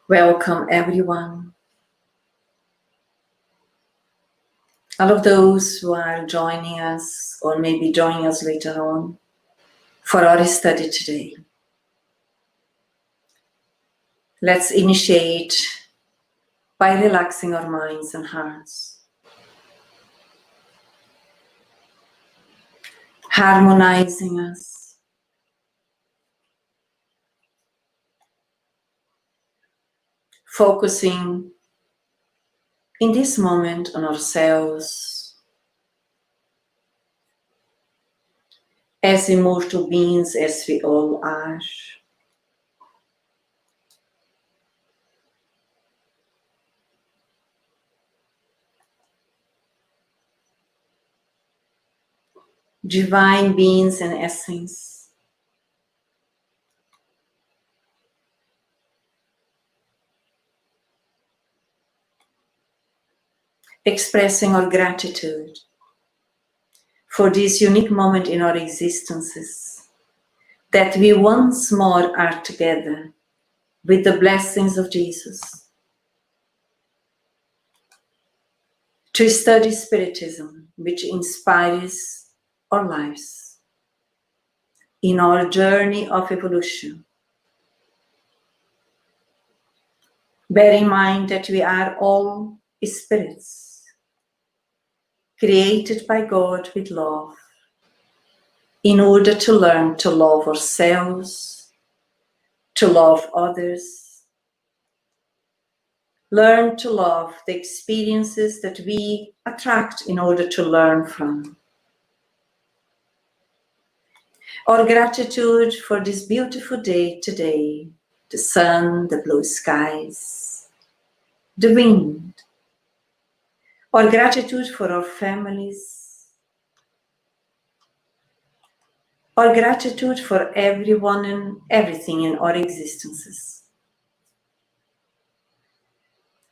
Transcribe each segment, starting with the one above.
Welcome everyone. All of those who are joining us or maybe joining us later on for our study today. Let's initiate by relaxing our minds and hearts, harmonizing us, focusing in this moment on ourselves as immortal beings as we all are. Divine beings in essence. Expressing our gratitude for this unique moment in our existences, that we once more are together with the blessings of Jesus to study Spiritism, which inspires our lives in our journey of evolution. Bear in mind that we are all spirits, created by God with love, in order to learn to love ourselves, to love others, learn to love the experiences that we attract in order to learn from. Our gratitude for this beautiful day today, the sun, the blue skies, the wind. Our gratitude for our families. Our gratitude for everyone and everything in our existences.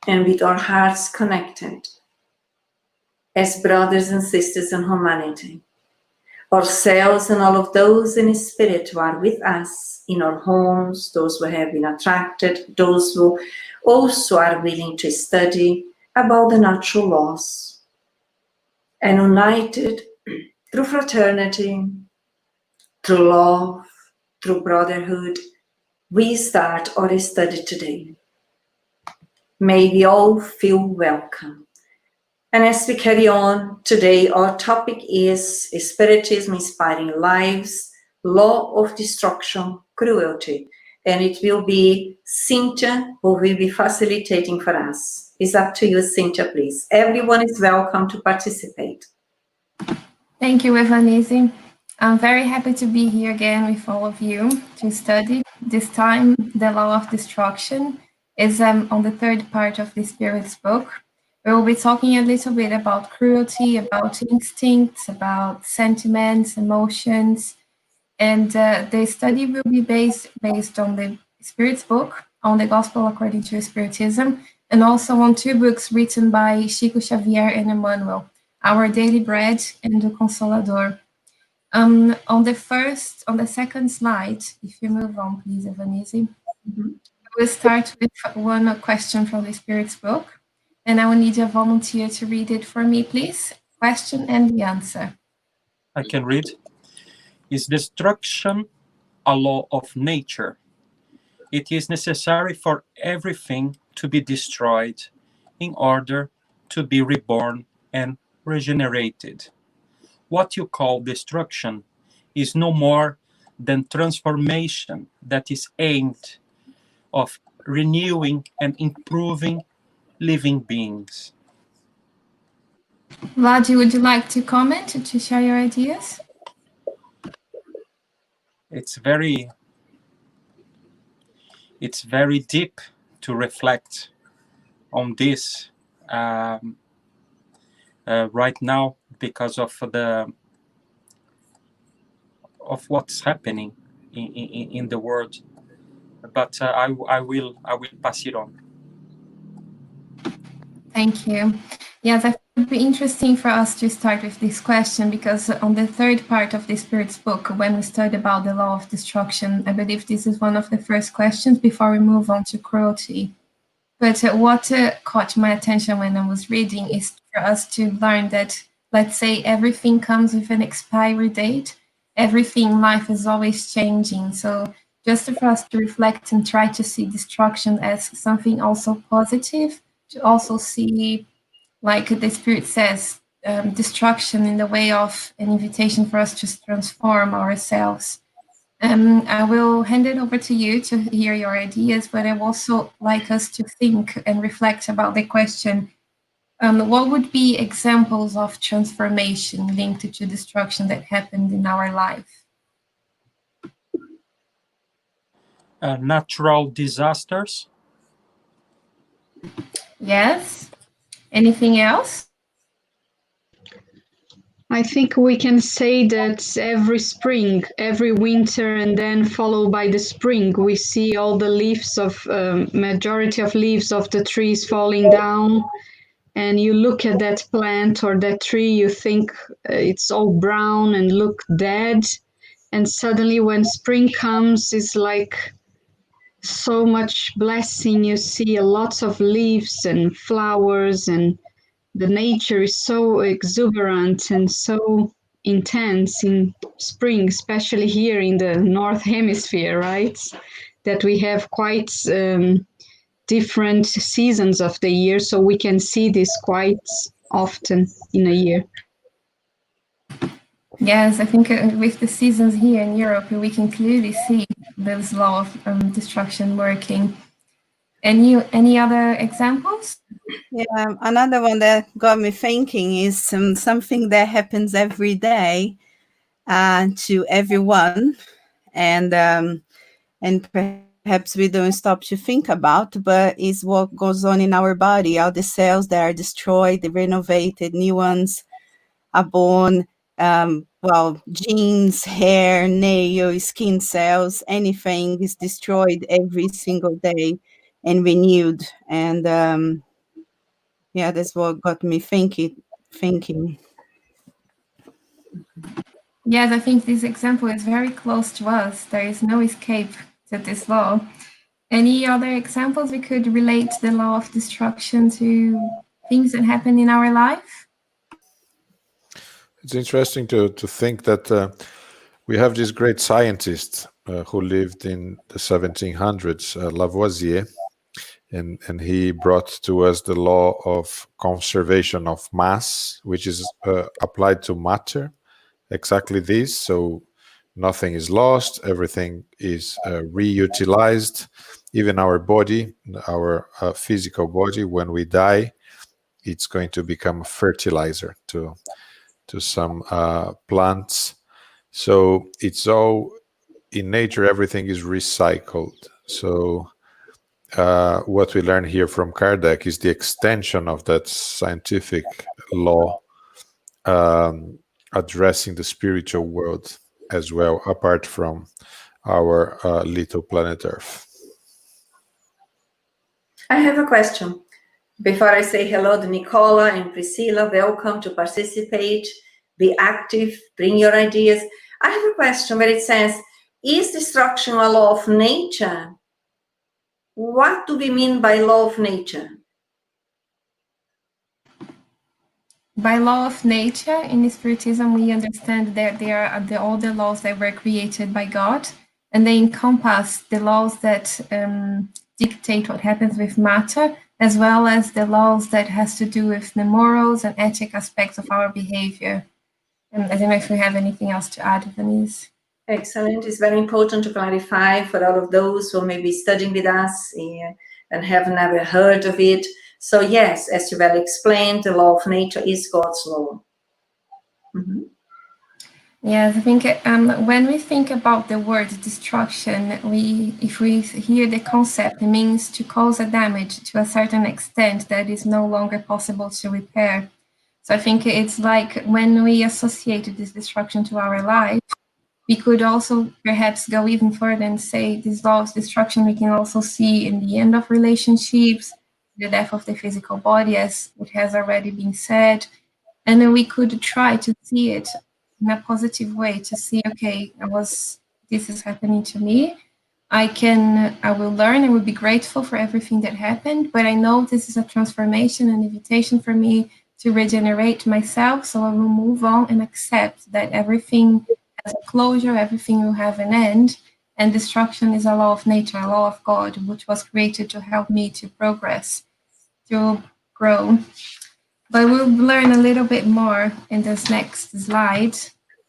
And with our hearts connected as brothers and sisters in humanity, ourselves and all of those in spirit who are with us in our homes, those who have been attracted, those who also are willing to study about the natural laws, and united through fraternity, through love, through brotherhood, we start our study today. May we all feel welcome. And as we carry on today, our topic is Spiritism Inspiring Lives, Law of Destruction, Cruelty. And it will be Cynthia who will be facilitating for us. It's up to you, Cynthia, please. Everyone is welcome to participate. Thank you, Evanise. I'm very happy to be here again with all of you to study. This time, the Law of Destruction is on the third part of the Spirit's book. We will be talking a little bit about cruelty, about instincts, about sentiments, emotions, and the study will be based on the Spirit's book, on the Gospel according to Spiritism, and also on two books written by Chico Xavier and Emmanuel, Our Daily Bread and The Consolador. On the second slide, if you move on, please, Evanise. We'll start with one question from the Spirit's book, and I will need a volunteer to read it for me, please. Question and the answer. I can read. Is destruction a law of nature? It is necessary for everything to be destroyed in order to be reborn and regenerated. What you call destruction is no more than transformation that is aimed of renewing and improving living beings. Vladi, would you like to comment, to share your ideas? It's very deep to reflect on this right now because of what's happening in the world. But I will pass it on. Thank you. Yes, I think it would be interesting for us to start with this question because on the third part of the Spirit's book, when we studied about the law of destruction, I believe this is one of the first questions before we move on to cruelty. But what caught my attention when I was reading is for us to learn that, let's say, everything comes with an expiry date. Everything, life is always changing. So just for us to reflect and try to see destruction as something also positive, to also see, like the Spirit says, destruction in the way of an invitation for us to transform ourselves. I will hand it over to you to hear your ideas, but I would also like us to think and reflect about the question, what would be examples of transformation linked to destruction that happened in our life? Natural disasters. Yes. Anything else? I think we can say that every spring, every winter, and then followed by the spring, we see all the leaves of majority of leaves of the trees falling down. And you look at that plant or that tree, you think it's all brown and look dead. And suddenly when spring comes, it's like so much blessing. You see lots of leaves and flowers, and the nature is so exuberant and so intense in spring, especially here in the North Hemisphere, right? That we have quite different seasons of the year, so we can see this quite often in a year. Yes, I think with the seasons here in Europe, we can clearly see this law of destruction working. Any other examples? Yeah, another one that got me thinking is something that happens every day to everyone, and perhaps we don't stop to think about, but is what goes on in our body. All the cells that are destroyed, renovated, new ones are born. Genes, hair, nail, skin cells, anything is destroyed every single day and renewed. And yeah, that's what got me thinking. Yes, I think this example is very close to us. There is no escape to this law. Any other examples we could relate the law of destruction to things that happen in our life? It's interesting to think that we have this great scientist who lived in the 1700s, Lavoisier, and he brought to us the law of conservation of mass, which is applied to matter. Exactly this. So nothing is lost, everything is reutilized. Even our body, our physical body, when we die, it's going to become a fertilizer to some plants. So it's all in nature, everything is recycled. So what we learn here from Kardec is the extension of that scientific law, addressing the spiritual world as well, apart from our little planet Earth. I have a question. Before I say hello to Nicola and Priscilla, welcome to participate, be active, bring your ideas. I have a question where it says, is destruction a law of nature? What do we mean by law of nature? By law of nature, in Spiritism, we understand that they are all the laws that were created by God, and they encompass the laws that dictate what happens with matter, as well as the laws that has to do with the morals and ethic aspects of our behavior. I don't know if we have anything else to add, Vanessa. Excellent. It's very important to clarify for all of those who may be studying with us and have never heard of it. So yes, as you well explained, the law of nature is God's law. Mm-hmm. Yes, I think when we think about the word destruction, if we hear the concept, it means to cause a damage to a certain extent that is no longer possible to repair. So I think it's like when we associate this destruction to our life, we could also perhaps go even further and say this law of destruction we can also see in the end of relationships, the death of the physical body, as it has already been said. And then we could try to see it in a positive way, to see, okay, this is happening to me, I will learn, I will be grateful for everything that happened, but I know this is a transformation, an invitation for me to regenerate myself, so I will move on and accept that everything has a closure, everything will have an end, and destruction is a law of nature, a law of God, which was created to help me to progress, to grow. But we'll learn a little bit more in this next slide.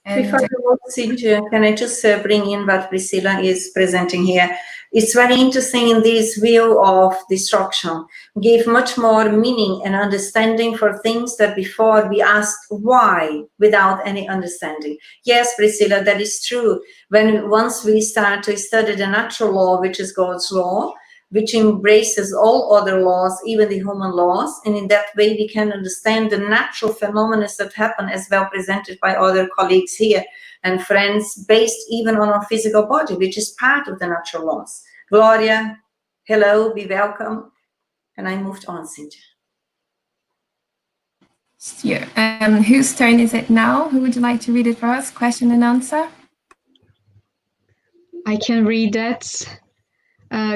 And before you go, Sid, can I just bring in what Priscilla is presenting here? It's very interesting in this view of destruction. Give much more meaning and understanding for things that before we asked why without any understanding. Yes, Priscilla, that is true. Once we start to study the natural law, which is God's law, which embraces all other laws, even the human laws, and in that way we can understand the natural phenomena that happen, as well presented by other colleagues here and friends, based even on our physical body, which is part of the natural laws. Gloria, hello, be welcome. And I moved on, Cynthia. Whose turn is it now? Who would you like to read it for us? Question and answer? I can read that.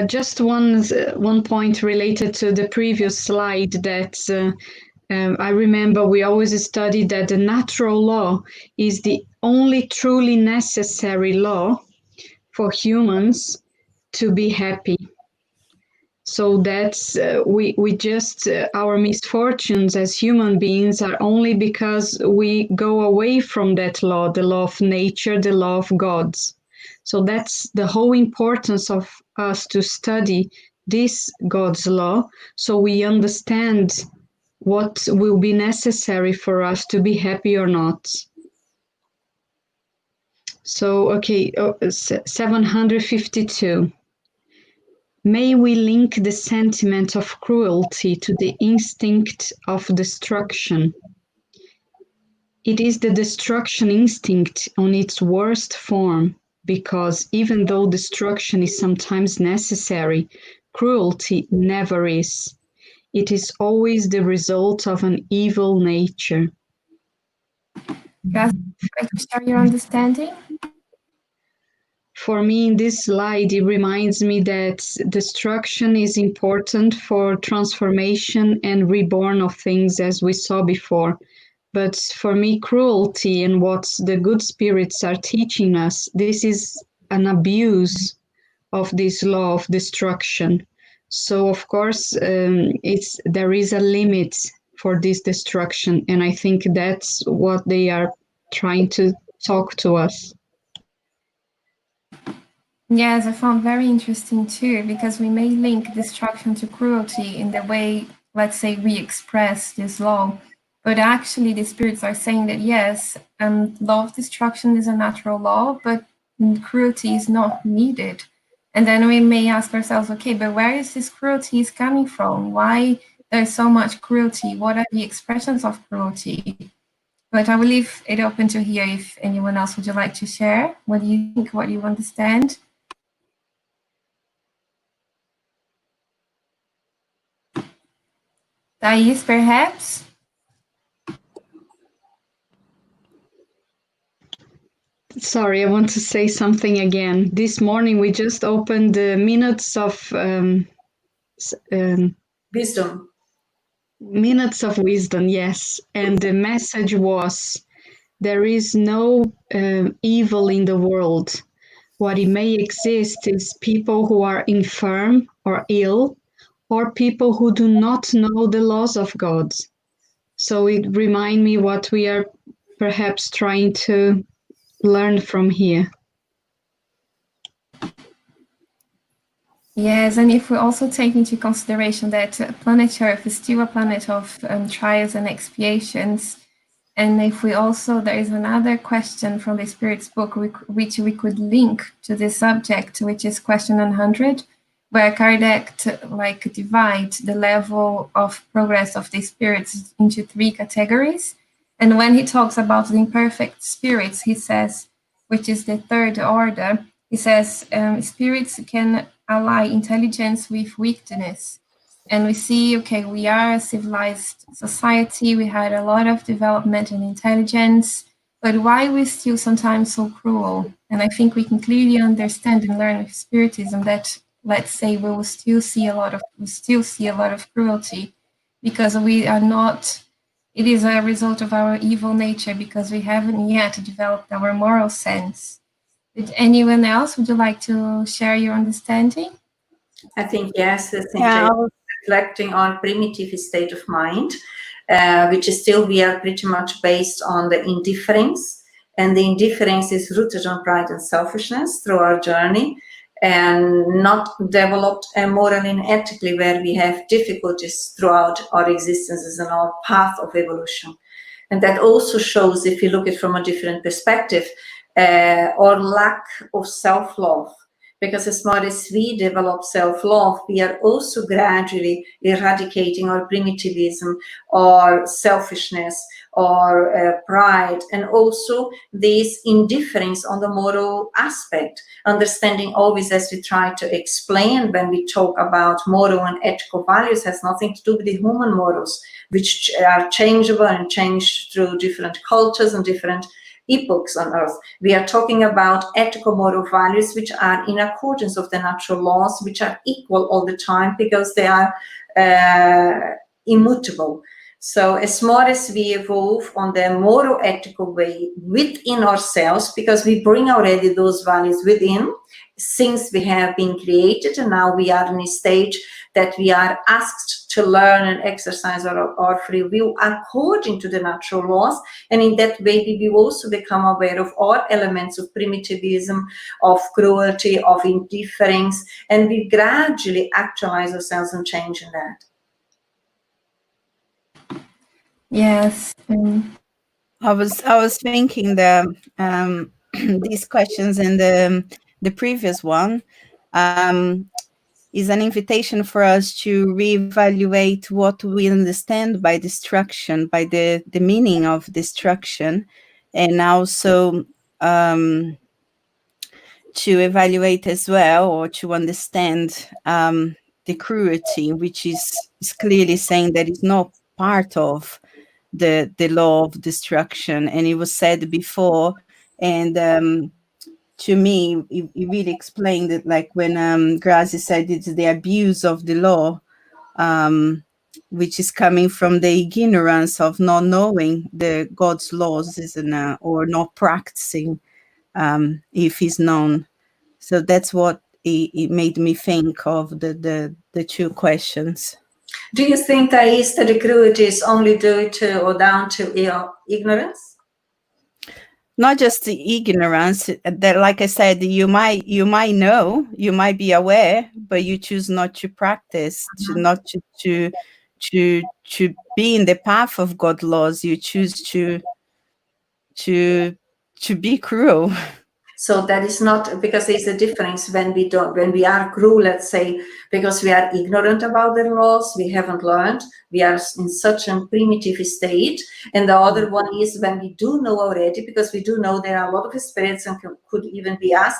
Just one point related to the previous slide that I remember we always studied that the natural law is the only truly necessary law for humans to be happy. So that's we just our misfortunes as human beings are only because we go away from that law, the law of nature, the law of gods. So that's the whole importance of us to study this God's law, so we understand what will be necessary for us to be happy or not. So, okay, 752. May we link the sentiment of cruelty to the instinct of destruction. It is the destruction instinct on its worst form, because even though destruction is sometimes necessary, cruelty never is. It is always the result of an evil nature. Guys, try to share your understanding. For me, in this slide, it reminds me that destruction is important for transformation and reborn of things, as we saw before. But for me, cruelty and what the good spirits are teaching us, this is an abuse of this law of destruction. So, of course, there is a limit for this destruction, and I think that's what they are trying to talk to us. Yes, I found very interesting too, because we may link destruction to cruelty in the way, let's say, we express this law. But actually, the spirits are saying that, yes, law of destruction is a natural law, but cruelty is not needed. And then we may ask ourselves, okay, but where is this cruelty coming from? Why there's so much cruelty? What are the expressions of cruelty? But I will leave it open to hear if anyone else would like to share. What do you think? What do you understand? Thais, perhaps? Sorry, I want to say something again. This morning we just opened the minutes of Wisdom. Minutes of wisdom, yes. And the message was, there is no evil in the world. What it may exist is people who are infirm or ill, or people who do not know the laws of God. So it reminds me what we are perhaps trying to learn from here. Yes, and if we also take into consideration that planet Earth is still a planet of trials and expiations, and if we also, there is another question from the Spirit's book which we could link to this subject, which is question 100, where Kardec divide the level of progress of the spirits into 3 categories. And when he talks about the imperfect spirits, he says, which is the 3rd order, he says spirits can ally intelligence with weakness. And we see, okay, we are a civilized society, we had a lot of development and intelligence, but why we still sometimes so cruel? And I think we can clearly understand and learn with Spiritism that, let's say, we will still see a lot of cruelty, because we are not. It is a result of our evil nature, because we haven't yet developed our moral sense. Did anyone else, would you like to share your understanding? I think yes, the Yeah, reflecting on primitive state of mind, which is still, we are pretty much based on the indifference, and the indifference is rooted on pride and selfishness through our journey, and not developed morally and ethically, where we have difficulties throughout our existences and our path of evolution. And that also shows, if you look at it from a different perspective, our lack of self-love. Because as much as we develop self-love, we are also gradually eradicating our primitivism, or selfishness, or pride, and also this indifference on the moral aspect. Understanding always, as we try to explain when we talk about moral and ethical values, has nothing to do with the human morals, which are changeable and change through different cultures and different epochs on earth. We are talking about ethical moral values which are in accordance with the natural laws, which are equal all the time, because they are immutable. So as more as we evolve on the moral ethical way within ourselves, because we bring already those values within, since we have been created, and now we are in a stage that we are asked to learn and exercise our free will according to the natural laws. And in that way, we will also become aware of all elements of primitivism, of cruelty, of indifference, and we gradually actualize ourselves and change in that. Yes. I was thinking the these questions and the previous one is an invitation for us to reevaluate what we understand by destruction, by the meaning of destruction, and also to evaluate as well, or to understand the cruelty, which is clearly saying that it's not part of the law of destruction. And it was said before, and to me, it really explained it, like when Grazi said it's the abuse of the law, which is coming from the ignorance of not knowing the God's laws, isn't it? Or not practicing if he's known. So that's what it made me think of the two questions. Do you think, Thais, that the cruelty is only due to or down to ignorance? Not just the ignorance, that, like I said, you might know, you might be aware, but you choose not to practice, not to be in the path of God's laws. You choose to be cruel. So that is not, because there's a difference when we are cruel, let's say, because we are ignorant about the laws, we haven't learned, we are in such a primitive state. And the other one is when we do know already, because we do know there are a lot of spirits, and could even be us,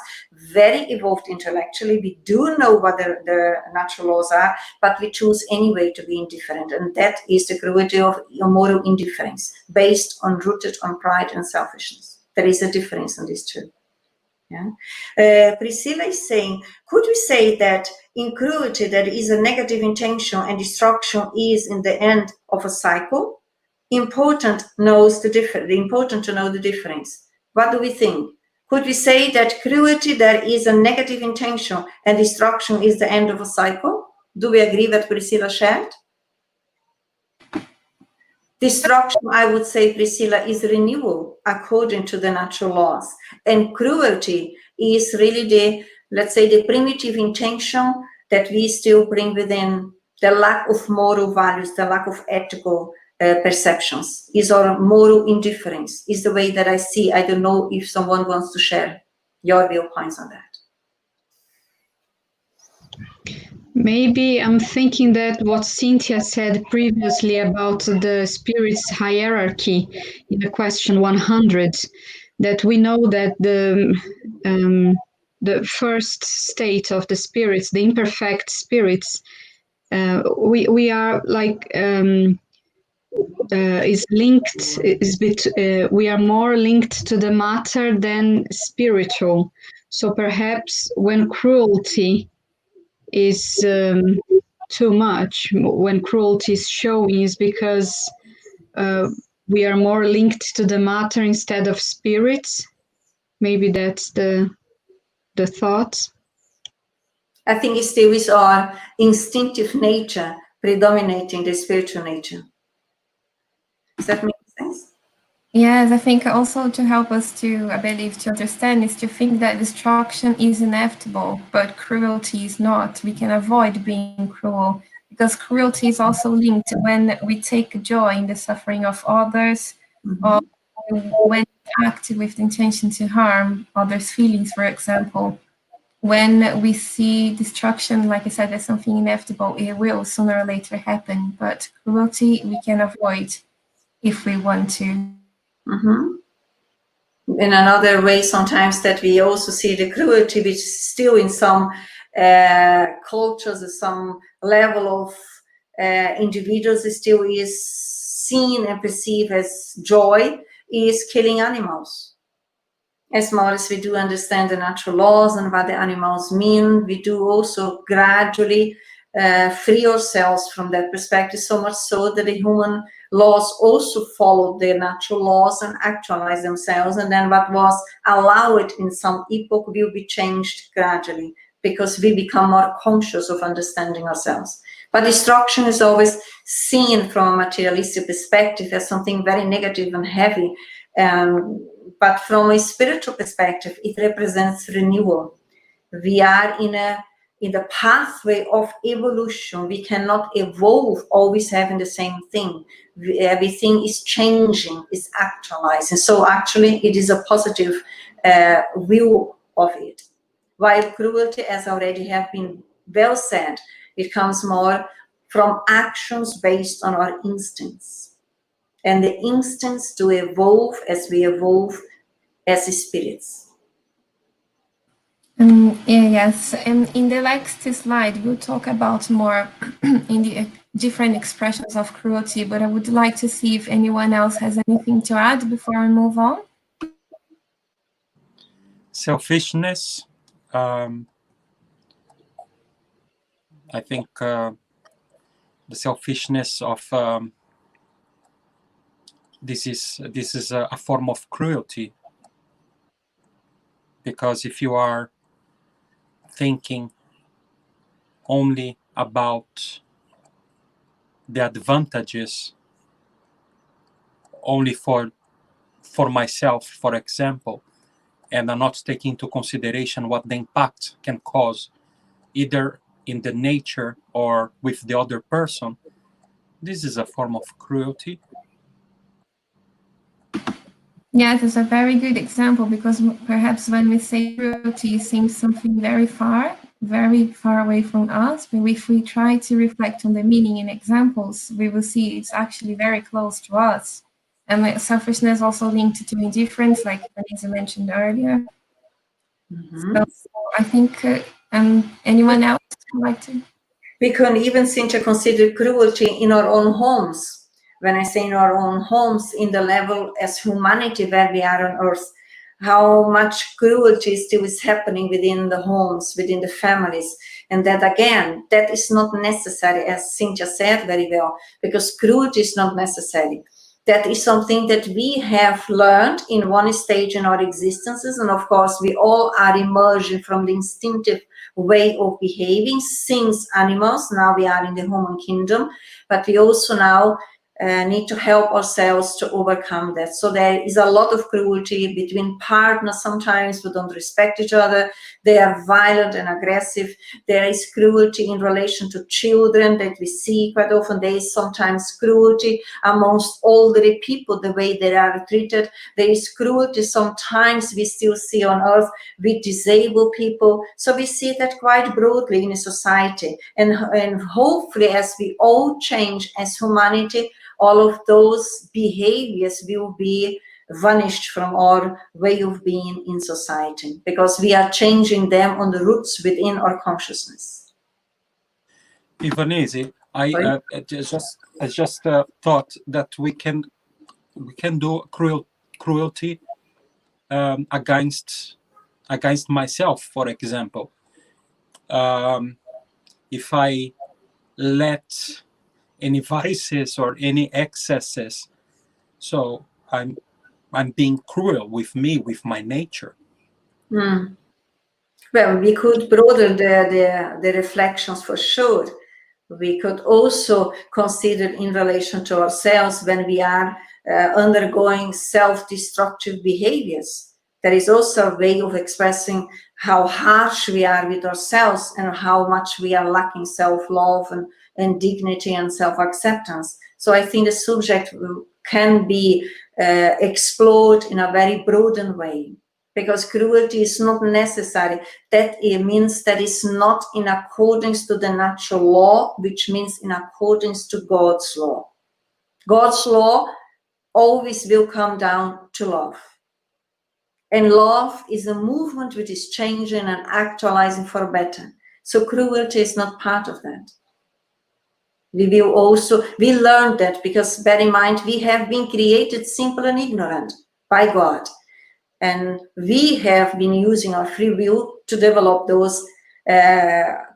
very evolved intellectually. We do know what the natural laws are, but we choose anyway to be indifferent. And that is the cruelty of moral indifference, rooted on pride and selfishness. There is a difference in these two. Yeah. Priscilla is saying, could we say that in cruelty there is a negative intention and destruction is in the end of a cycle? Important to know the difference. What do we think? Could we say that cruelty there is a negative intention and destruction is the end of a cycle? Do we agree that Priscilla shared? Destruction, I would say, Priscilla, is renewal according to the natural laws. And cruelty is really the primitive intention that we still bring within, the lack of moral values, the lack of ethical perceptions, is our moral indifference, is the way that I see. I don't know if someone wants to share your viewpoints on that. Maybe I'm thinking that what Cynthia said previously about the spirit's hierarchy in the question 100, that we know that the first state of the spirits, the imperfect spirits, we are like is linked, we are more linked to the matter than spiritual. So perhaps when cruelty is too much, when cruelty is showing, is because we are more linked to the matter instead of spirits. Maybe that's the thought. I think it still is our instinctive nature predominating the spiritual nature. Does that make sense? Yes, I think also to help us to, I believe, to understand is to think that destruction is inevitable, but cruelty is not. We can avoid being cruel because cruelty is also linked when we take joy in the suffering of others, or when we act with the intention to harm others' feelings, for example. When we see destruction, like I said, as something inevitable, it will sooner or later happen, but cruelty we can avoid if we want to. In another way, sometimes that we also see the cruelty, which still in some cultures, some level of individuals still is seen and perceived as joy, is killing animals. As much as we do understand the natural laws and what the animals mean, we do also gradually free ourselves from that perspective, so much so that the human laws also follow their natural laws and actualize themselves. And then what was allowed in some epoch will be changed gradually because we become more conscious of understanding ourselves. But destruction is always seen from a materialistic perspective as something very negative and heavy. But from a spiritual perspective, it represents renewal. We are in the pathway of evolution. We cannot evolve always having the same thing. Everything is changing, is actualizing. So actually it is a positive view of it. While cruelty, as already have been well said, it comes more from actions based on our instincts. And the instincts to evolve as we evolve as spirits. Yes, and in the next slide, we'll talk about more in the different expressions of cruelty, but I would like to see if anyone else has anything to add before we move on. Selfishness. I think the selfishness of this is a form of cruelty, because if you are thinking only about the advantages only for myself, for example, and are not taking into consideration what the impact can cause either in the nature or with the other person, this is a form of cruelty. Yes, it's a very good example, because perhaps when we say cruelty, it seems something very far away from us. But if we try to reflect on the meaning in examples, we will see it's actually very close to us. And selfishness also linked to indifference, like Vanessa mentioned earlier. So I think, anyone else would like to? We can even seem to consider cruelty in our own homes. When I say in our own homes, in the level as humanity where we are on earth, how much cruelty still is happening within the homes, within the families. And that again, that is not necessary, as Cynthia said very well, because cruelty is not necessary. That is something that we have learned in one stage in our existences. And of course, we all are emerging from the instinctive way of behaving since animals. Now we are in the human kingdom, but we also now need to help ourselves to overcome that. So there is a lot of cruelty between partners sometimes who don't respect each other. They are violent and aggressive. There is cruelty in relation to children that we see quite often. There is sometimes cruelty amongst elderly people, the way they are treated. There is cruelty sometimes we still see on earth with disabled people. So we see that quite broadly in a society. And hopefully as we all change as humanity, all of those behaviors will be vanished from our way of being in society, because we are changing them on the roots within our consciousness. Ivanese, I just thought that we can do cruelty against myself, for example. If I let any vices or any excesses, so I'm being cruel with me, with my nature. Well, we could broaden the reflections for sure. We could also consider in relation to ourselves when we are undergoing self-destructive behaviors. There is also a way of expressing how harsh we are with ourselves and how much we are lacking self-love and dignity and self-acceptance. So I think the subject can be explored in a very broadened way, because cruelty is not necessary. That it means that it's not in accordance to the natural law, which means in accordance to God's law. God's law always will come down to love. And love is a movement which is changing and actualizing for better. So cruelty is not part of that. We learned that, because bear in mind, we have been created simple and ignorant by God. And we have been using our free will to develop those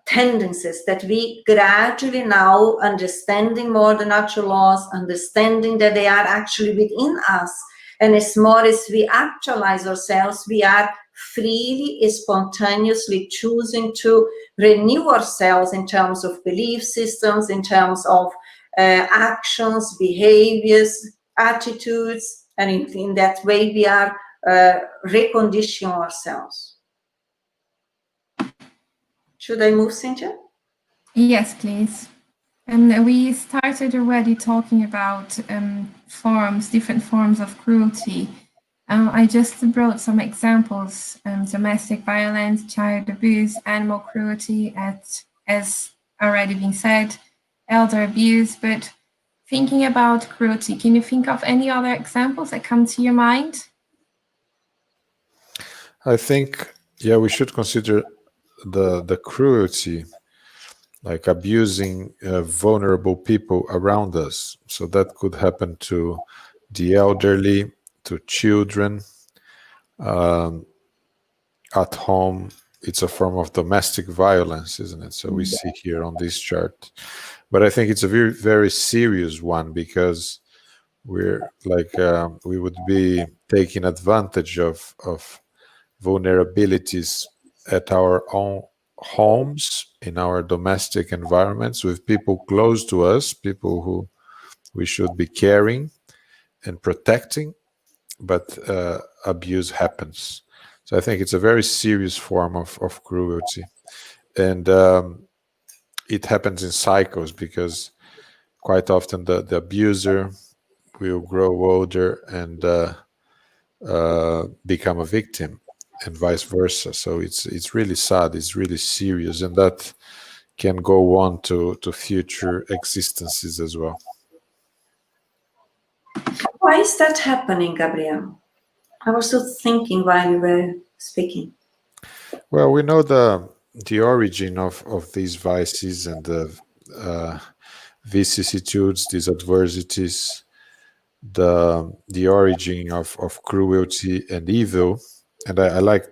tendencies that we gradually now, understanding more the natural laws, understanding that they are actually within us. And as more as we actualize ourselves, we are freely, spontaneously choosing to renew ourselves in terms of belief systems, in terms of actions, behaviors, attitudes, and in that way we are recondition ourselves. Should I move, Cynthia? Yes, please. And we started already talking about different forms of cruelty. I just brought some examples: domestic violence, child abuse, animal cruelty, as already been said, elder abuse. But thinking about cruelty, can you think of any other examples that come to your mind? I think, yeah, we should consider the cruelty, like abusing vulnerable people around us. So that could happen to the elderly, to children, at home. It's a form of domestic violence, isn't it? So we see here on this chart. But I think it's a very, very serious one, because we're like, we would be taking advantage of vulnerabilities at our own homes, in our domestic environments, with people close to us, people who we should be caring and protecting, but abuse happens. So I think it's a very serious form of cruelty. And it happens in cycles, because quite often the abuser will grow older and become a victim, and vice versa. So it's really sad, it's really serious, and that can go on to future existences as well. Why is that happening, Gabriel? I was still thinking while you were speaking. Well, we know the origin of these vices and the vicissitudes, these adversities, the origin of cruelty and evil. And I like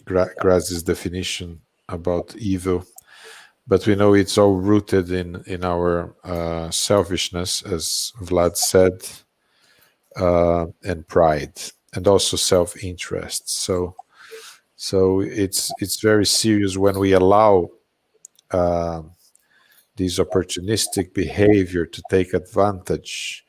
Graz's definition about evil, but we know it's all rooted in our selfishness, as Vlad said, and pride, and also self-interest. So it's very serious when we allow this opportunistic behavior to take advantage,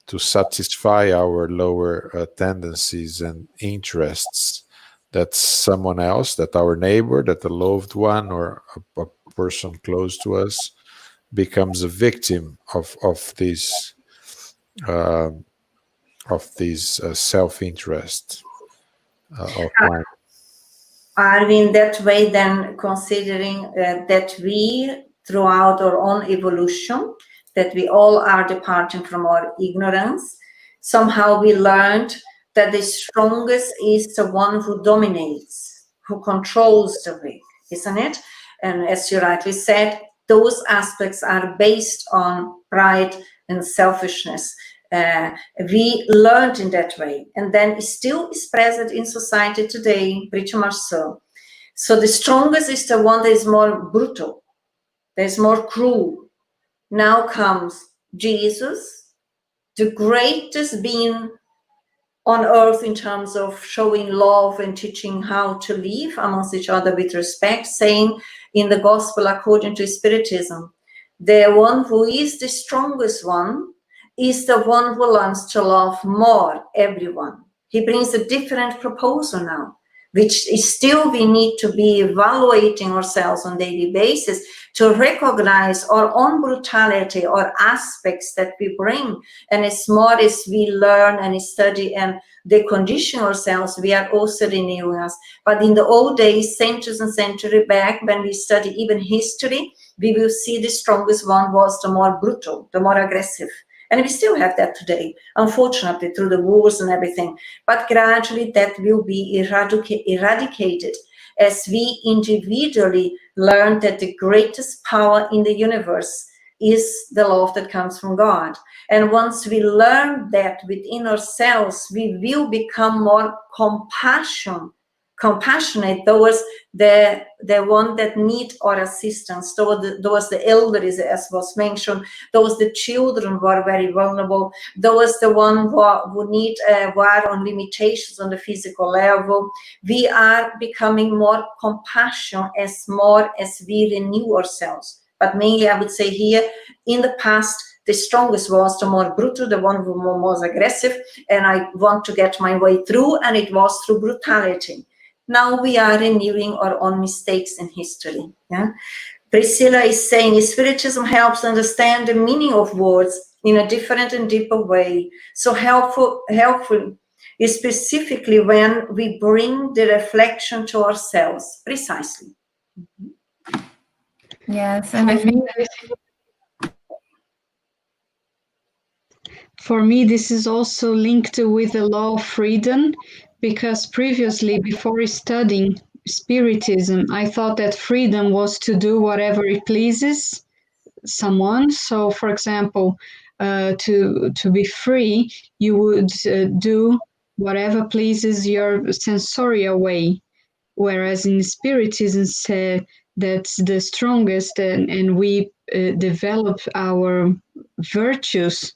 to satisfy our lower tendencies and interests, that someone else, that our neighbor, that a loved one or a person close to us becomes a victim of this self-interest of mine. Are we in that way then considering that we, throughout our own evolution, that we all are departing from our ignorance, somehow we learned that the strongest is the one who dominates, who controls the weak, isn't it? And as you rightly said, those aspects are based on pride and selfishness. We learned in that way, and then it still is present in society today, pretty much so. So the strongest is the one that is more brutal, that is more cruel. Now comes Jesus, the greatest being on earth in terms of showing love and teaching how to live amongst each other with respect, saying in the gospel according to Spiritism, the one who is the strongest one is the one who learns to love more everyone. He brings a different proposal now, which is still we need to be evaluating ourselves on a daily basis to recognize our own brutality or aspects that we bring. And as more as we learn and study and decondition ourselves, we are also renewing us. But in the old days, centuries and centuries back, when we study even history, we will see the strongest one was the more brutal, the more aggressive. And we still have that today, unfortunately, through the wars and everything. But gradually that will be eradicated as we individually learn that the greatest power in the universe is the love that comes from God. And once we learn that within ourselves, we will become more compassionate towards the one that need our assistance, towards the elders, as was mentioned, towards the children who are very vulnerable, towards the one who need who are on limitations on the physical level. We are becoming more compassionate as more as we renew ourselves. But mainly, I would say here, in the past, the strongest was the more brutal, the one who was more aggressive, and I want to get my way through, and it was through brutality. Now we are renewing our own mistakes in history. Yeah? Priscilla is saying Spiritism helps understand the meaning of words in a different and deeper way. So helpful is specifically when we bring the reflection to ourselves. Precisely. Yes, and I think for me, this is also linked with the law of freedom, because previously, before studying Spiritism, I thought that freedom was to do whatever it pleases someone. So, for example, to be free, you would do whatever pleases your sensorial way. Whereas in Spiritism, said that's the strongest, and we develop our virtues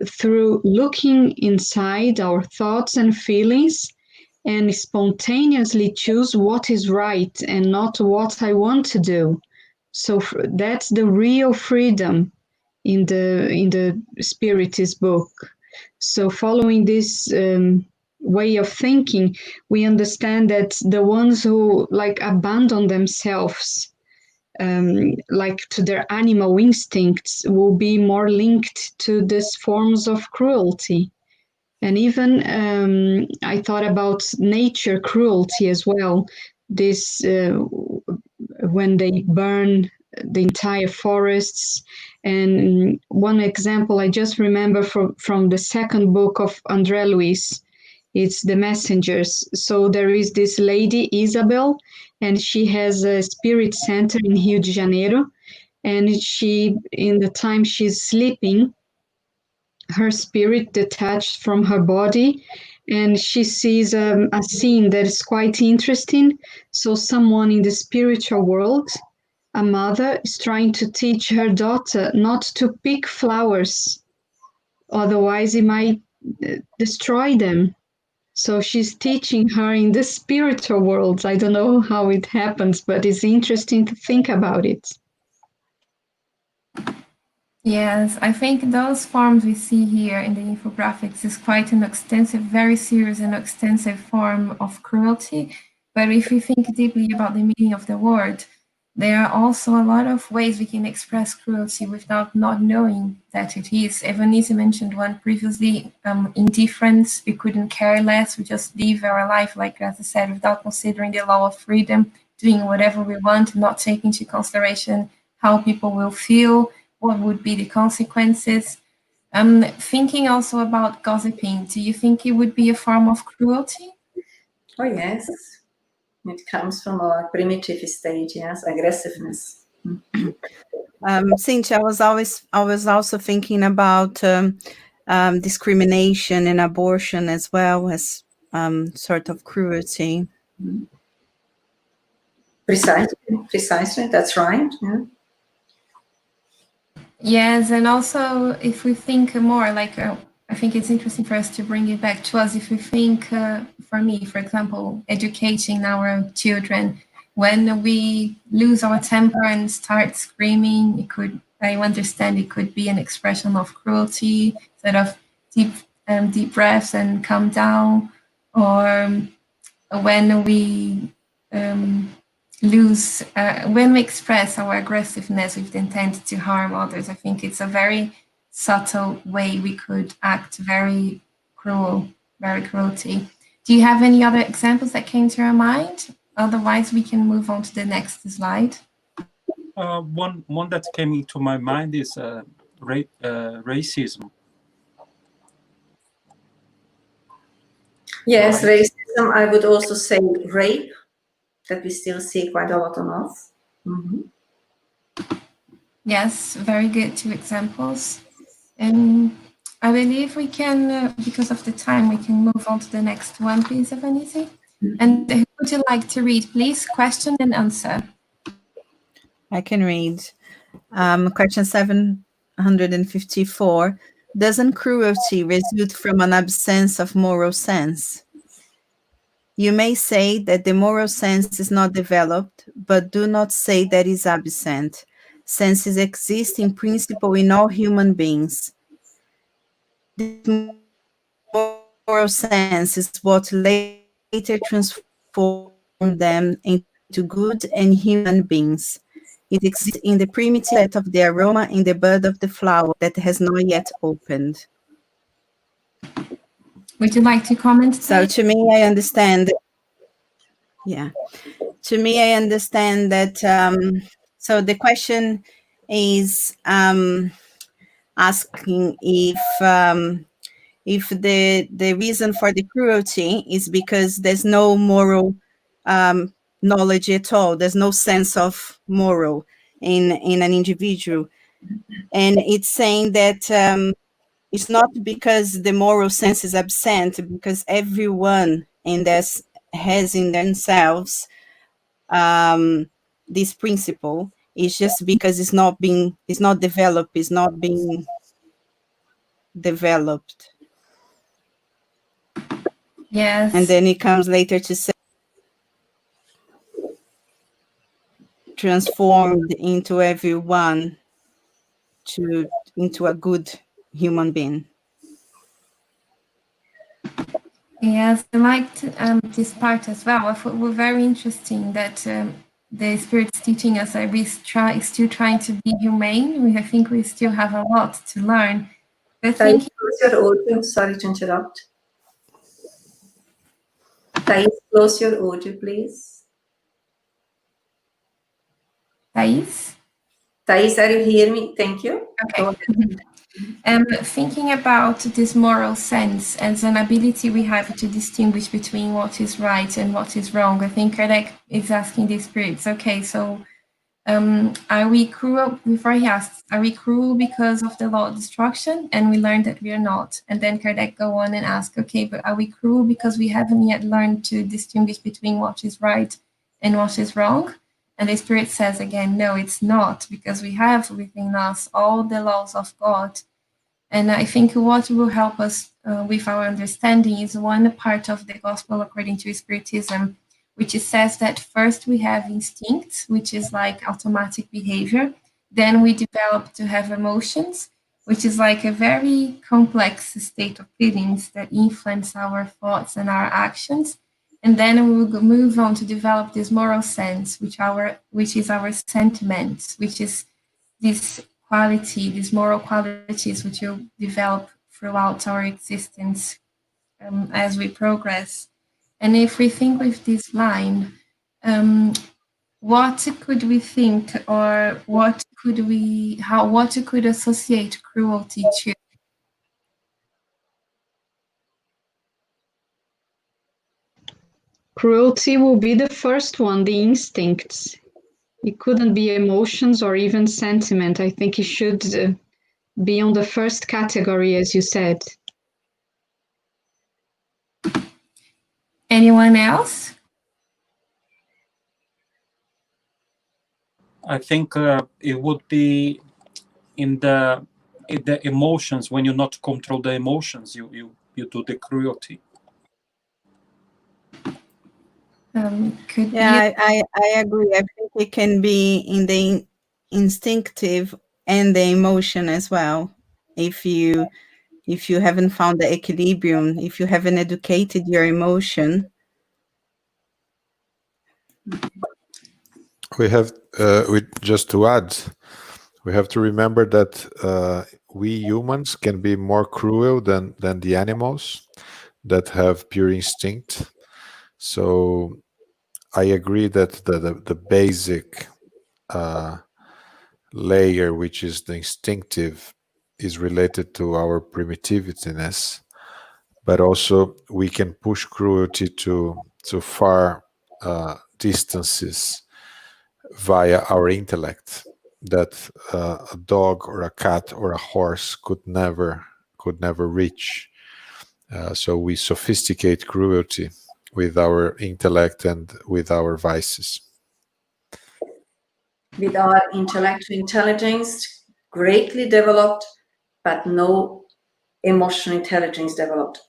through looking inside our thoughts and feelings and spontaneously choose what is right and not what I want to do. So that's the real freedom in the Spiritist book. So following this way of thinking, we understand that the ones who abandon themselves like to their animal instincts will be more linked to these forms of cruelty. And even I thought about nature cruelty as well. This when they burn the entire forests. And one example I just remember from the second book of André Luiz, it's The Messengers. So there is this lady, Isabel, and she has a spirit center in Rio de Janeiro. And she, in the time she's sleeping, her spirit detached from her body, and she sees a scene that is quite interesting. So someone in the spiritual world, a mother, is trying to teach her daughter not to pick flowers, otherwise it might destroy them. So she's teaching her in the spiritual world. I don't know how it happens, but it's interesting to think about it. yes, I think those forms we see here in the infographics is quite an extensive, very serious and extensive form of cruelty. But if we think deeply about the meaning of the word, there are also a lot of ways we can express cruelty without not knowing that it is. Evanise mentioned one previously, indifference. We couldn't care less. We just live our life, like as I said, without considering the law of freedom, doing whatever we want, not taking into consideration how people will feel, what would be the consequences. Thinking also about gossiping, do you think it would be a form of cruelty? Oh, yes. It comes from our primitive state, yes, aggressiveness. Cynthia, I was also thinking about discrimination and abortion as well as sort of cruelty. Precisely, that's right. Yeah. Yes, and also if we think more, like I think it's interesting for us to bring it back to us. If we think, for me, for example, educating our children, when we lose our temper and start screaming, I understand it could be an expression of cruelty, sort of deep breaths and calm down, or when we when we express our aggressiveness with the intent to harm others. I think it's a very subtle way we could act very cruelty. Do you have any other examples that came to your mind? Otherwise, we can move on to the next slide. One that came into my mind is racism. Yes, racism. I would also say rape, that we still see quite a lot on us. Mm-hmm. Yes, very good, 2 examples. And I believe we can, because of the time, we can move on to the next one, please, if anything. And who would you like to read, please? Question and answer. I can read. Question 754. Doesn't cruelty result from an absence of moral sense? You may say that the moral sense is not developed, but do not say that is absent. Senses exist in principle in all human beings. This moral sense is what later transformed them into good and human beings. It exists in the primitive of the aroma in the bud of the flower that has not yet opened. Would you like to comment? So to me, I understand. Yeah. To me, I understand that. So the question is asking if the reason for the cruelty is because there's no moral knowledge at all. There's no sense of moral in an individual, and it's saying that it's not because the moral sense is absent, because everyone in this has in themselves this principle. It's just because it's not being developed. Yes. And then it comes later to say transformed into everyone into a good human being. Yes, I liked this part as well. I thought it was very interesting that the Spirit's teaching us that we still trying to be humane. I think we still have a lot to learn. But Thais, close your audio. Sorry to interrupt. Thais, close your audio, please. Thais? Thais, are you hearing me? Thank you. Okay. Thinking about this moral sense as an ability we have to distinguish between what is right and what is wrong, I think Kardec is asking the spirits, okay, so are we cruel? Before he asks, are we cruel because of the law of destruction? And we learned that we are not. And then Kardec go on and ask, okay, but are we cruel because we haven't yet learned to distinguish between what is right and what is wrong? And the Spirit says again, no, it's not, because we have within us all the laws of God. And I think what will help us with our understanding is one part of the Gospel according to Spiritism, which says that first we have instincts, which is like automatic behavior. Then we develop to have emotions, which is like a very complex state of feelings that influence our thoughts and our actions. And then we will move on to develop this moral sense, which is our sentiments, which is this quality, these moral qualities, which will develop throughout our existence as we progress. And if we think with this line, what could we think, or what could associate cruelty to? Cruelty will be the first one, the instincts. It couldn't be emotions or even sentiment. I think it should be on the first category, as you said. Anyone else? I think it would be in the emotions. When you not control the emotions, you do the cruelty. Could Yeah, I agree. I think it can be in the instinctive and the emotion as well. If you haven't found the equilibrium, if you haven't educated your emotion. We have, just to add, we have to remember that we humans can be more cruel than the animals that have pure instinct. So I agree that the basic layer, which is the instinctive, is related to our primitiveness, but also we can push cruelty to far distances via our intellect that a dog or a cat or a horse could never reach. So we sophisticate cruelty with our intellect and with our vices. With our intellectual intelligence greatly developed, but no emotional intelligence developed.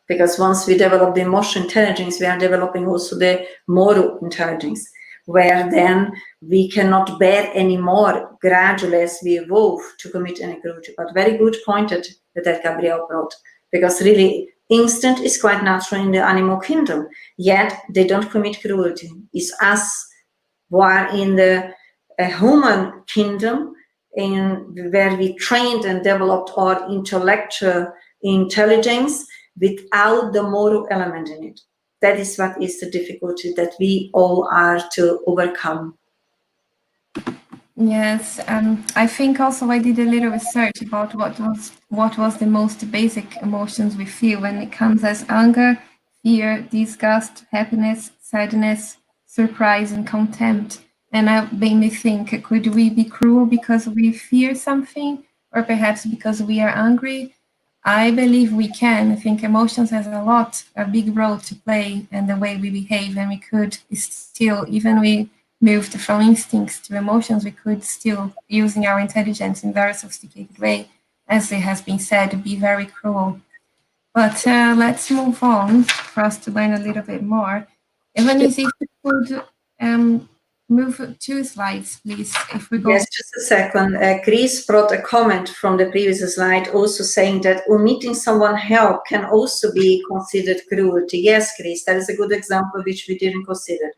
Because once we develop the emotional intelligence, we are developing also the moral intelligence, where then we cannot bear anymore gradually as we evolve to commit any cruelty. But very good pointed that Gabriel brought, because really instinct is quite natural in the animal kingdom, yet they don't commit cruelty. It's us who are in the human kingdom, where we trained and developed our intellectual intelligence without the moral element in it. That is what is the difficulty that we all are to overcome. Yes, I think also I did a little research about what was the most basic emotions we feel when it comes as anger, fear, disgust, happiness, sadness, surprise, and contempt. And that made me think, could we be cruel because we fear something, or perhaps because we are angry? I believe we can. I think emotions has a big role to play in the way we behave, and we could still, even we moved from instincts to emotions, we could still, using our intelligence in a very sophisticated way, as it has been said, be very cruel. But let's move on for us to learn a little bit more. Evanise, if you could move 2 slides, please. If we go. Yes, just a second. Chris brought a comment from the previous slide also saying that omitting someone help can also be considered cruelty. Yes, Chris, that is a good example which we didn't consider.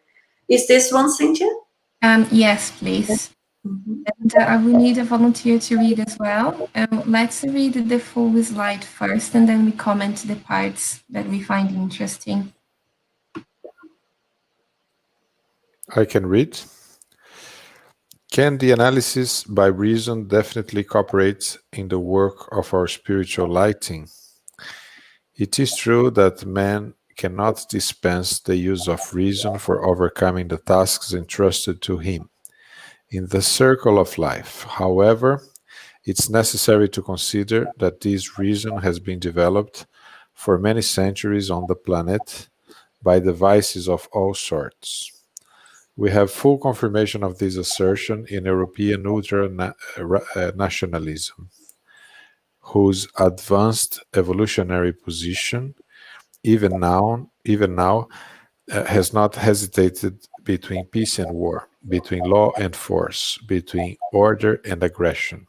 Is this one, Cynthia? Yes, please. Mm-hmm. And we need a volunteer to read as well. Let's read the full slide first, and then we comment the parts that we find interesting. I can read. Can the analysis by reason definitely cooperate in the work of our spiritual lighting? It is true that man cannot dispense the use of reason for overcoming the tasks entrusted to him in the circle of life. However, it's necessary to consider that this reason has been developed for many centuries on the planet by devices of all sorts. We have full confirmation of this assertion in European ultra-nationalism, whose advanced evolutionary position, even now, has not hesitated between peace and war, between law and force, between order and aggression.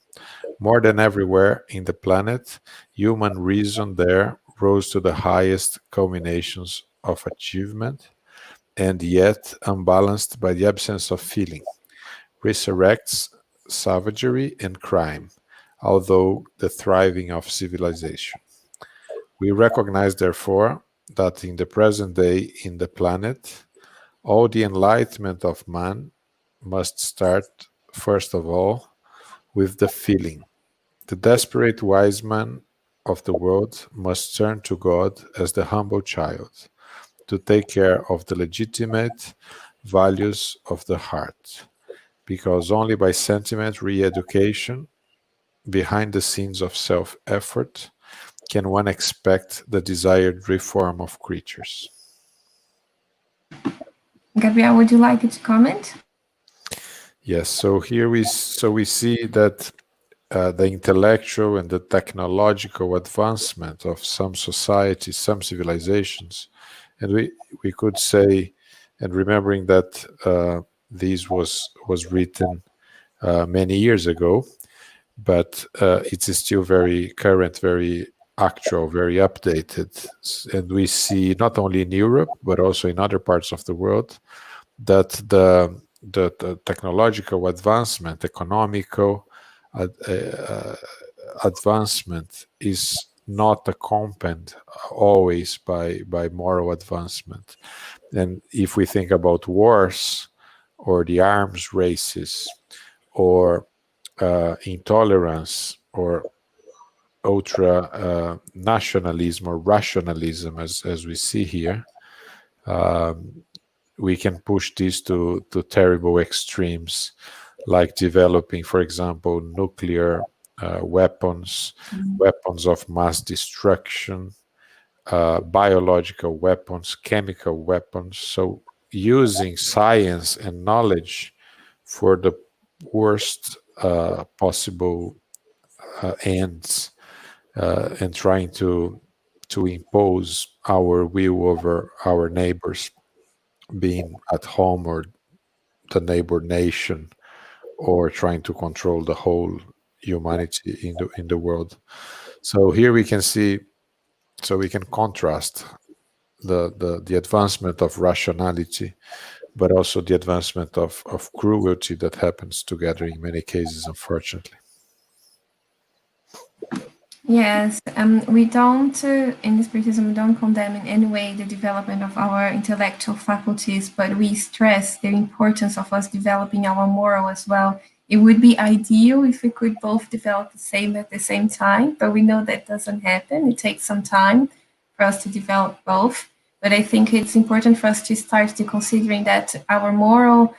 More than everywhere in the planet, human reason there rose to the highest culminations of achievement, and yet, unbalanced by the absence of feeling, resurrects savagery and crime, although the thriving of civilization. We recognize, therefore, that in the present day in the planet, all the enlightenment of man must start, first of all, with the feeling. The desperate wise man of the world must turn to God as the humble child, to take care of the legitimate values of the heart. because only by sentiment re-education behind the scenes of self-effort can one expect the desired reform of creatures. Gabriel, would you like to comment? Yes, so here we see that the intellectual and the technological advancement of some societies, some civilizations, and we could say, and remembering that this was written many years ago, but it is still very current, very actual, very updated, and we see not only in Europe but also in other parts of the world that the technological advancement, economical advancement is not accompanied always by moral advancement. And if we think about wars or the arms races or intolerance or ultra nationalism or rationalism, as we see here, we can push this to terrible extremes, like developing, for example, nuclear weapons, weapons of mass destruction, biological weapons, chemical weapons. So using science and knowledge for the worst possible ends, and trying to impose our will over our neighbors, being at home or the neighbor nation, or trying to control the whole humanity in the world. So here we can see, so we can contrast the advancement of rationality, but also the advancement of cruelty that happens together in many cases, unfortunately. Yes, we don't, in Spiritism, we don't condemn in any way the development of our intellectual faculties, but we stress the importance of us developing our moral as well. It would be ideal if we could both develop the same at the same time, but we know that doesn't happen. It takes some time for us to develop both. But I think it's important for us to start to considering that our moral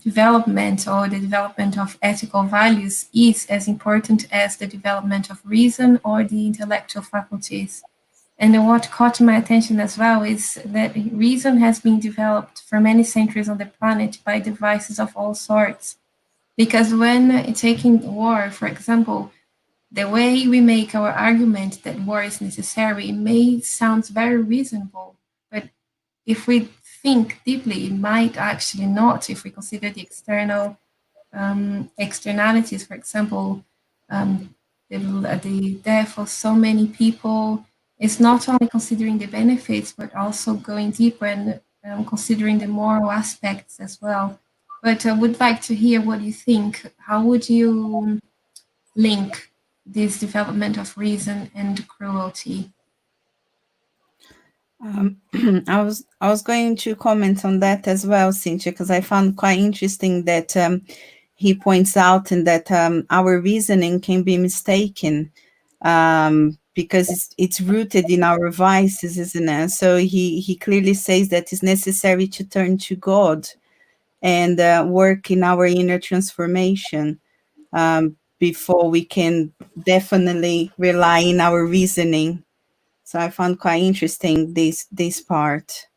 development or the development of ethical values is as important as the development of reason or the intellectual faculties. And what caught my attention as well is that reason has been developed for many centuries on the planet by devices of all sorts. Because when taking war, for example, the way we make our argument that war is necessary may sound very reasonable, but if we think deeply, it might actually not. If we consider the external externalities, for example, the death of so many people, it's not only considering the benefits, but also going deeper and considering the moral aspects as well. But I would like to hear what you think. How would you link this development of reason and cruelty? I was going to comment on that as well, Cynthia, because I found quite interesting that he points out and that our reasoning can be mistaken because it's rooted in our vices, isn't it? So he clearly says that it's necessary to turn to God and work in our inner transformation before we can definitely rely on our reasoning. So I found quite interesting this part.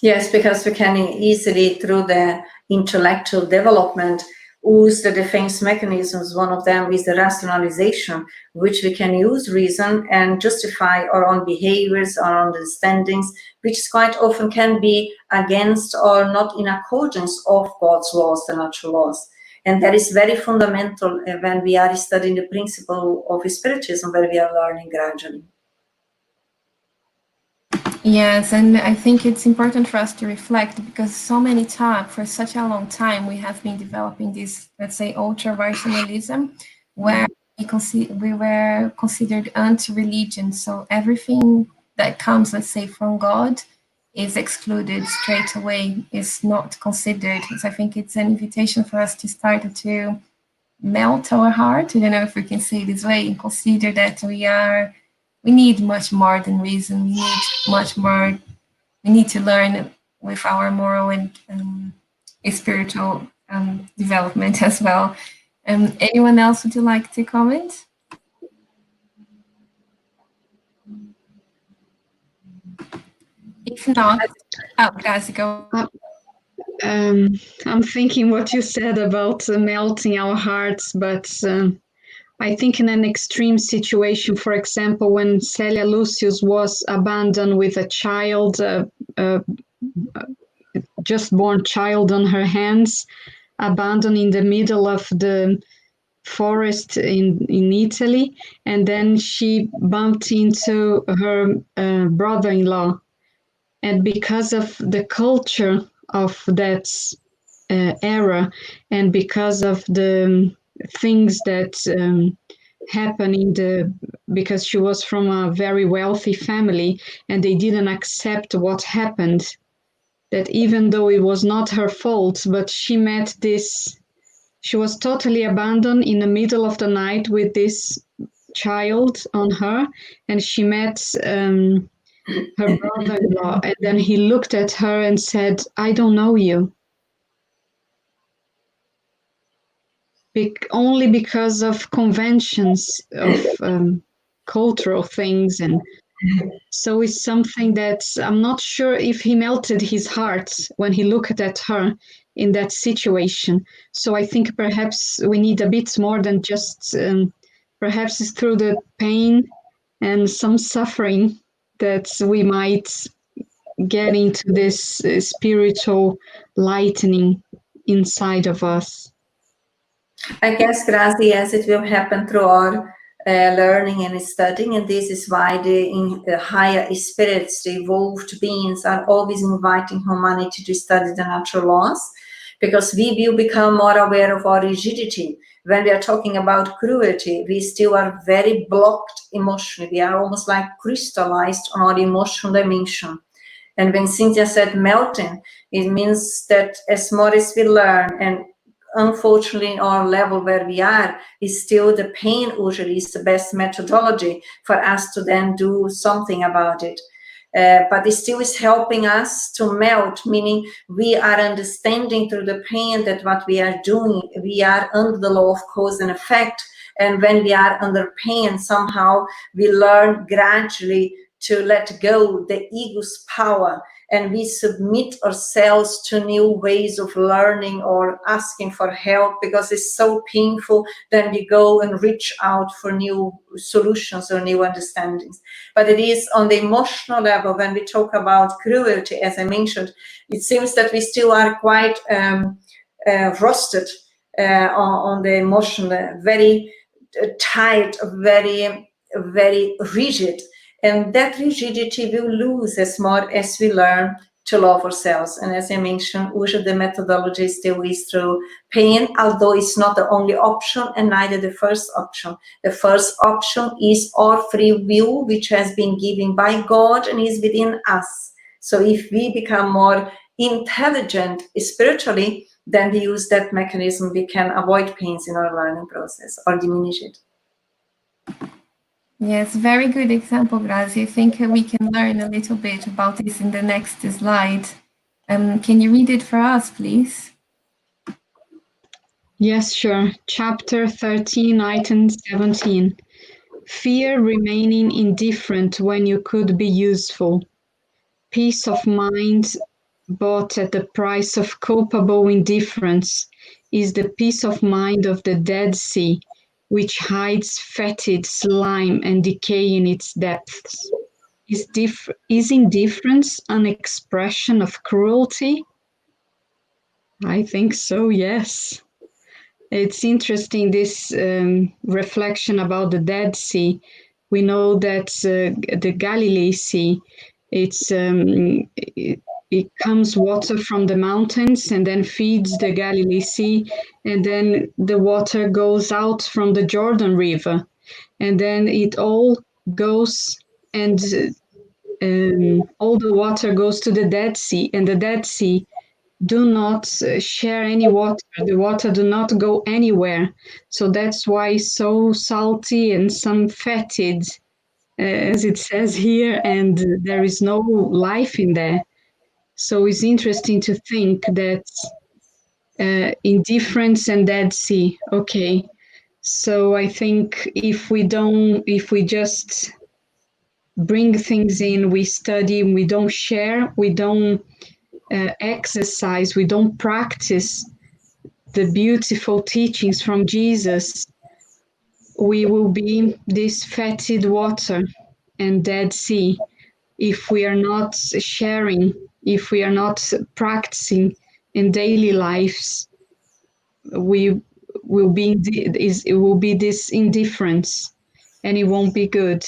Yes, because we can easily, through the intellectual development, use the defense mechanisms. One of them is the rationalization, which we can use reason and justify our own behaviors, our understandings, which quite often can be against or not in accordance of God's laws, the natural laws. And that is very fundamental when we are studying the principle of Spiritism, where we are learning gradually. Yes, and I think it's important for us to reflect because so many times, for such a long time, we have been developing this, let's say, ultra-rationalism, where we were considered anti-religion. So everything that comes, let's say, from God is excluded straight away, is not considered. So I think it's an invitation for us to start to melt our heart, I don't know if we can say it this way, and consider that we need much more than reason. We need much more. We need to learn with our moral and spiritual development as well. Anyone else would you like to comment? If not, Grazie, go. I'm thinking what you said about melting our hearts, but I think in an extreme situation, for example, when Celia Lucius was abandoned with a child, just born child on her hands, abandoned in the middle of the forest in Italy, and then she bumped into her brother-in-law. And because of the culture of that era, and because of the things that happen because she was from a very wealthy family, and they didn't accept what happened, that even though it was not her fault, but she was totally abandoned in the middle of the night with this child on her, and she met her brother-in-law, and then he looked at her and said, "I don't know you." Only because of conventions of cultural things. And so it's something that I'm not sure if he melted his heart when he looked at her in that situation. So I think perhaps we need a bit more than just, perhaps it's through the pain and some suffering that we might get into this spiritual lightening inside of us. I guess, Grazie, as it will happen through our learning and studying, and this is why the higher spirits, the evolved beings, are always inviting humanity to study the natural laws, because we will become more aware of our rigidity. When we are talking about cruelty, we still are very blocked emotionally. We are almost like crystallized on our emotional dimension. And when Cynthia said melting, it means that as more as we learn, and unfortunately, our level where we are is still the pain usually is the best methodology for us to then do something about it. But it still is helping us to melt, meaning we are understanding through the pain that what we are doing, we are under the law of cause and effect. And when we are under pain, somehow we learn gradually to let go the ego's power, and we submit ourselves to new ways of learning or asking for help, because it's so painful. Then we go and reach out for new solutions or new understandings. But it is on the emotional level, when we talk about cruelty, as I mentioned, it seems that we still are quite rusted on the emotional, very tight, very, very rigid. And that rigidity will lose as more as we learn to love ourselves. And as I mentioned, usually the methodology still is through pain, although it's not the only option and neither the first option. The first option is our free will, which has been given by God and is within us. So if we become more intelligent spiritually, then we use that mechanism, we can avoid pains in our learning process or diminish it. Yes, very good example, Grazie. I think we can learn a little bit about this in the next slide. Can you read it for us, please? Yes, sure. Chapter 13, item 17. Fear remaining indifferent when you could be useful. Peace of mind bought at the price of culpable indifference is the peace of mind of the Dead Sea, which hides fetid slime and decay in its depths. Is indifference an expression of cruelty? I think so, yes. It's interesting, this reflection about the Dead Sea. We know that the Galilee Sea, it comes water from the mountains and then feeds the Galilee Sea, and then the water goes out from the Jordan River, and then it all goes and all the water goes to the Dead Sea, and the Dead Sea do not share any water. The water do not go anywhere. So that's why it's so salty and some fetid, as it says here, and there is no life in there. So it's interesting to think that indifference and Dead Sea. Okay. So I think if we just bring things in, we study, we don't share, we don't exercise, we don't practice the beautiful teachings from Jesus, we will be this fetid water and Dead Sea. If we are not sharing, if we are not practicing in daily lives, we will be it will be this indifference, and it won't be good.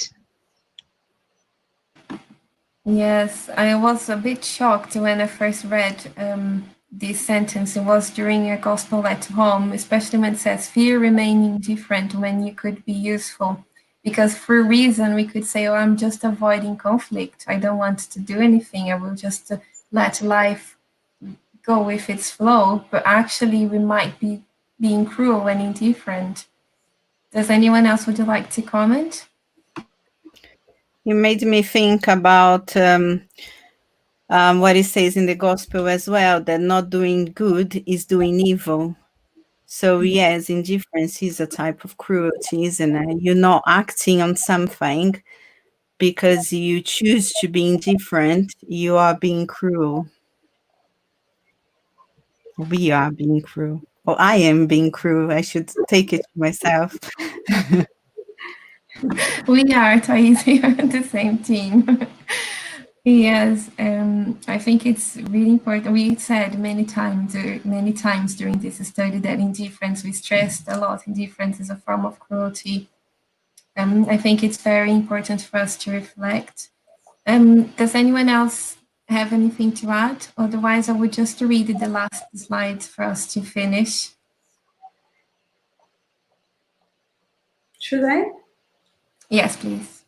Yes, I was a bit shocked when I first read this sentence. It was during a gospel at home, especially when it says, fear remaining different when you could be useful. Because for reason, we could say, oh, I'm just avoiding conflict. I don't want to do anything. I will just let life go with its flow. But actually, we might be being cruel and indifferent. Does anyone else would you like to comment? You made me think about what it says in the gospel as well, that not doing good is doing evil. So yes, indifference is a type of cruelty, isn't it? You're not acting on something because you choose to be indifferent. You are being cruel. We are being cruel. Or I am being cruel. I should take it to myself. We are, Thais, we are the same team. Yes, I think it's really important. We said many times during this study that indifference, we stressed a lot, indifference is a form of cruelty. I think it's very important for us to reflect. Does anyone else have anything to add? Otherwise, I would just read the last slide for us to finish. Should I? Yes, please.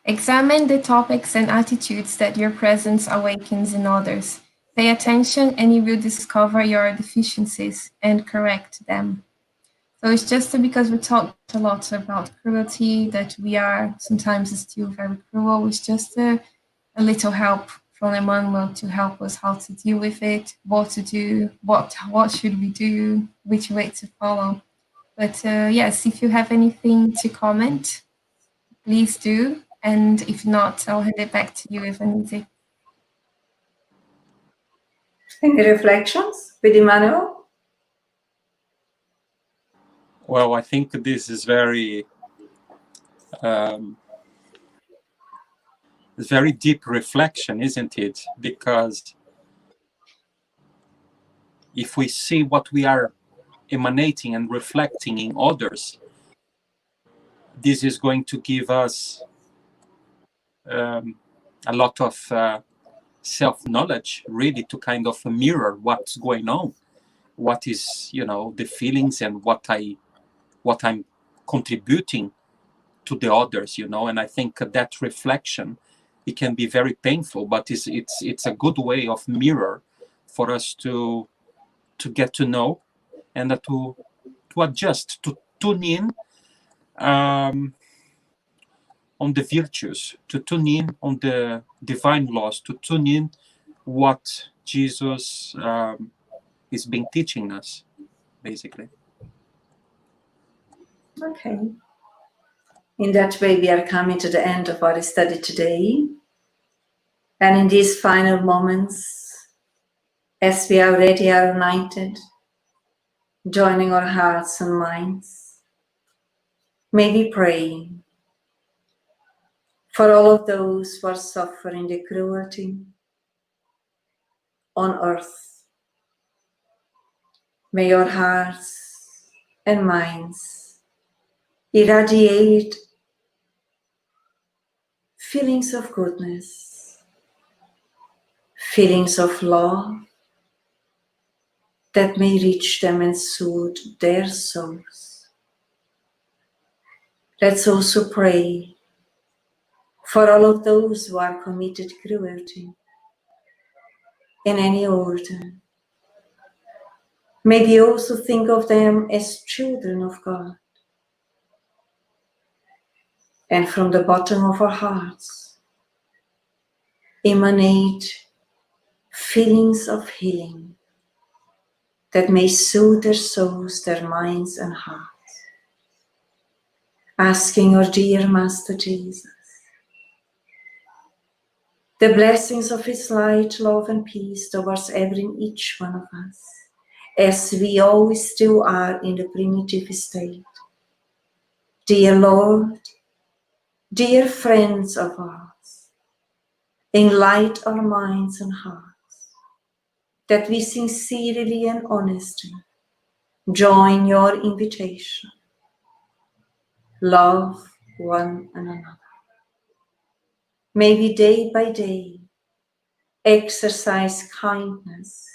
Examine the topics and attitudes that your presence awakens in others. Pay attention and you will discover your deficiencies and correct them. So it's just because we talked a lot about cruelty, that we are sometimes still very cruel. It's just a little help from Emmanuel to help us how to deal with it, what to do, what should we do, which way to follow. But yes, if you have anything to comment, please do. And if not, I'll hand it back to you, Evanise. Any reflections with Emmanuel? Well, I think this is very deep reflection, isn't it? Because if we see what we are emanating and reflecting in others, this is going to give us a lot of self-knowledge, really, to kind of mirror what's going on, what is, the feelings and what I'm contributing to the others, and I think that reflection, it can be very painful, but it's a good way of mirror for us to get to know and to adjust, to tune in on the virtues, to tune in on the divine laws, to tune in what Jesus is been teaching us, basically. Okay. In that way, we are coming to the end of our study today. And in these final moments, as we already are united, joining our hearts and minds, may we pray for all of those who are suffering the cruelty on earth. May your hearts and minds irradiate feelings of goodness, feelings of love that may reach them and soothe their souls. Let's also pray for all of those who are committed cruelty in any order. May we also think of them as children of God. And from the bottom of our hearts, emanate feelings of healing that may soothe their souls, their minds and hearts. Asking our dear Master Jesus, the blessings of His light, love and peace towards every and each one of us, as we always still are in the primitive state. Dear Lord, dear friends of ours, enlighten our minds and hearts, that we sincerely and honestly join your invitation. Love one another. May we day by day exercise kindness,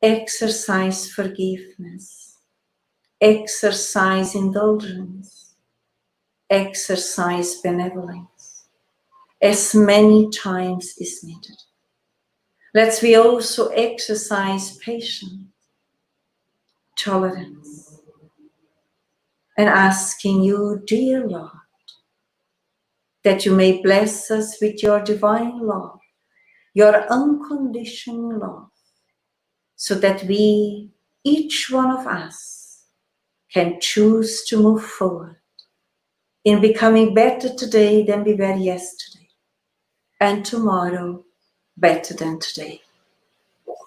exercise forgiveness, exercise indulgence, exercise benevolence, as many times is needed. Let's we also exercise patience, tolerance, and asking you, dear Lord, that you may bless us with your divine love, your unconditional love, so that we, each one of us, can choose to move forward in becoming better today than we were yesterday, and tomorrow better than today,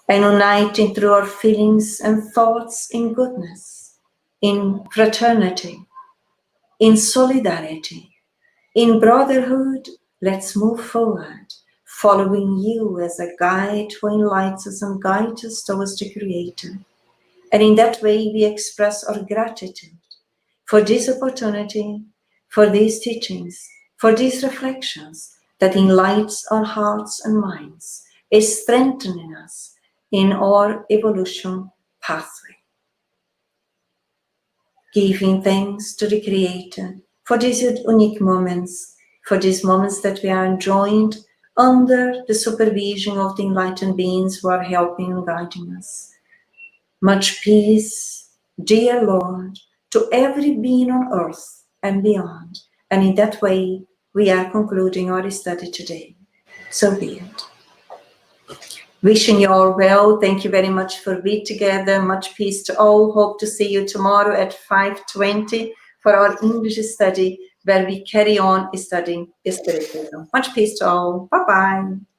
and uniting through our feelings and thoughts in goodness, in fraternity, in solidarity, in brotherhood. Let's move forward, following you as a guide who enlightens us and guides us towards the Creator. And in that way, we express our gratitude for this opportunity, for these teachings, for these reflections that enlightens our hearts and minds, is strengthening us in our evolution pathway. Giving thanks to the Creator for these unique moments, for these moments that we are enjoying under the supervision of the enlightened beings who are helping and guiding us. Much peace, dear Lord, to every being on earth and beyond. And in that way, we are concluding our study today. So be it. Wishing you all well. Thank you very much for being together. Much peace to all. Hope to see you tomorrow at 5:20 for our English study, where we carry on studying Spiritism. Much peace to all. Bye-bye.